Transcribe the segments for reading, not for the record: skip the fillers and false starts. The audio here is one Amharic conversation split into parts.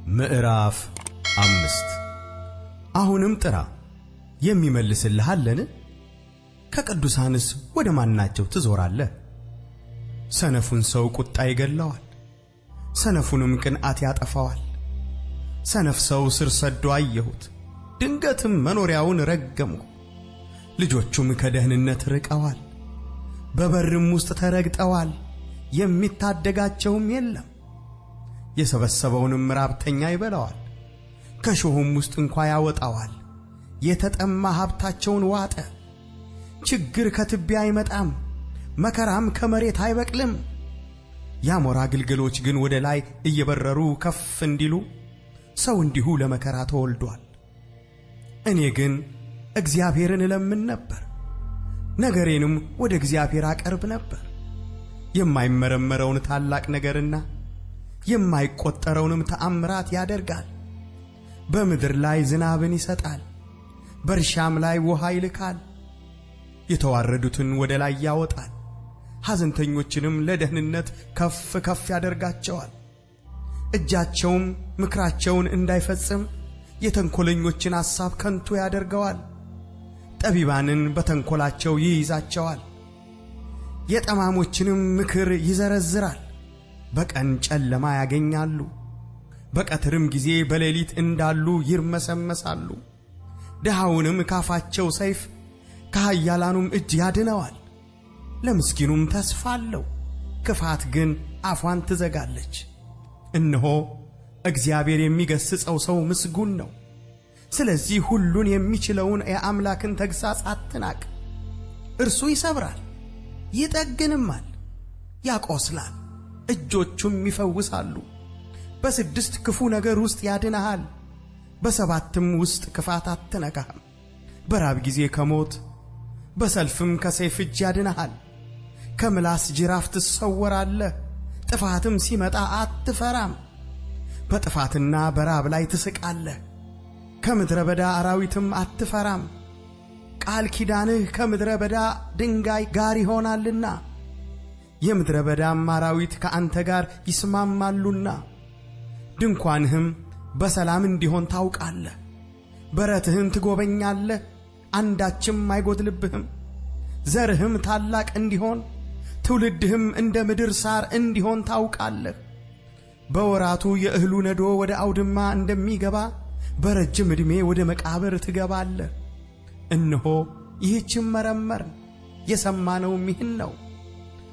ምዕራፍ 5 አሁንም ጥራ የሚመልስልህ አለን? ከቅዱሳንስ ወደ ማናቸው ትዞራለህ? ሰነፉን ሰው ቁጣ ይገለዋል፣ ሰነፉንም ቅንዓት ያጠፋዋል። ሰነፍ ሰው ስር ሰዶ አየሁት፣ ድንገትም መኖሪያውን ረገምሁ። ልጆቹም ከደህንነት ርቀዋል፣ በበርም ውስጥ ተረግጠዋል፣ የሚታደጋቸውም የለም። የሰበሰበውንም ራብተኛ ይበላዋል፣ ከሾሁም ውስጥ እንኳ ያወጣዋል። የተጠማ ሀብታቸውን ዋጠ። ችግር ከትቢያ አይመጣም፣ መከራም ከመሬት አይበቅልም። የአሞራ ግልገሎች ግን ወደ ላይ እየበረሩ ከፍ እንዲሉ ሰው እንዲሁ ለመከራ ተወልዷል። እኔ ግን እግዚአብሔርን እለምን ነበር፣ ነገሬንም ወደ እግዚአብሔር አቀርብ ነበር። የማይመረመረውን ታላቅ ነገርና የማይቆጠረውንም ተአምራት ያደርጋል። በምድር ላይ ዝናብን ይሰጣል፣ በእርሻም ላይ ውሃ ይልካል። የተዋረዱትን ወደ ላይ ያወጣል፣ ሐዘንተኞችንም ለደህንነት ከፍ ከፍ ያደርጋቸዋል። እጃቸውም ምክራቸውን እንዳይፈጽም የተንኰለኞችን ሐሳብ ከንቱ ያደርገዋል። ጠቢባንን በተንኰላቸው ይይዛቸዋል፣ የጠማሞችንም ምክር ይዘረዝራል። በቀን ጨለማ ያገኛሉ፣ በቀትርም ጊዜ በሌሊት እንዳሉ ይርመሰመሳሉ። ድሃውንም ካፋቸው ሰይፍ ከኃያላኑም እጅ ያድነዋል። ለምስኪኑም ተስፋ አለው፣ ክፋት ግን አፏን ትዘጋለች። እነሆ እግዚአብሔር የሚገሥጸው ሰው ምስጉን ነው። ስለዚህ ሁሉን የሚችለውን የአምላክን ተግሣጽ አትናቅ። እርሱ ይሰብራል ይጠግንማል፣ ያቆስላል እጆቹም ይፈውሳሉ። በስድስት ክፉ ነገር ውስጥ ያድንሃል፣ በሰባትም ውስጥ ክፋት አትነካህም። በራብ ጊዜ ከሞት በሰልፍም ከሰይፍ እጅ ያድንሃል። ከምላስ ጅራፍ ትሰወራለህ፣ ጥፋትም ሲመጣ አትፈራም። በጥፋትና በራብ ላይ ትስቃለህ፣ ከምድረ በዳ አራዊትም አትፈራም። ቃል ኪዳንህ ከምድረ በዳ ድንጋይ ጋር ይሆናልና የምድረ በዳም አራዊት ከአንተ ጋር ይስማማሉና። ድንኳንህም በሰላም እንዲሆን ታውቃለህ። በረትህን ትጎበኛለህ፣ አንዳችም አይጎድልብህም። ዘርህም ታላቅ እንዲሆን ትውልድህም እንደ ምድር ሳር እንዲሆን ታውቃለህ። በወራቱ የእህሉ ነዶ ወደ አውድማ እንደሚገባ በረጅም ዕድሜ ወደ መቃብር ትገባለህ። እነሆ ይህችን መረመርን፣ የሰማነውም ይህን ነው።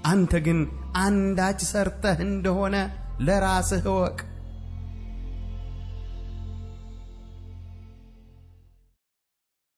አንተ ግን አንዳች ሰርተህ እንደሆነ ለራስህ እወቅ።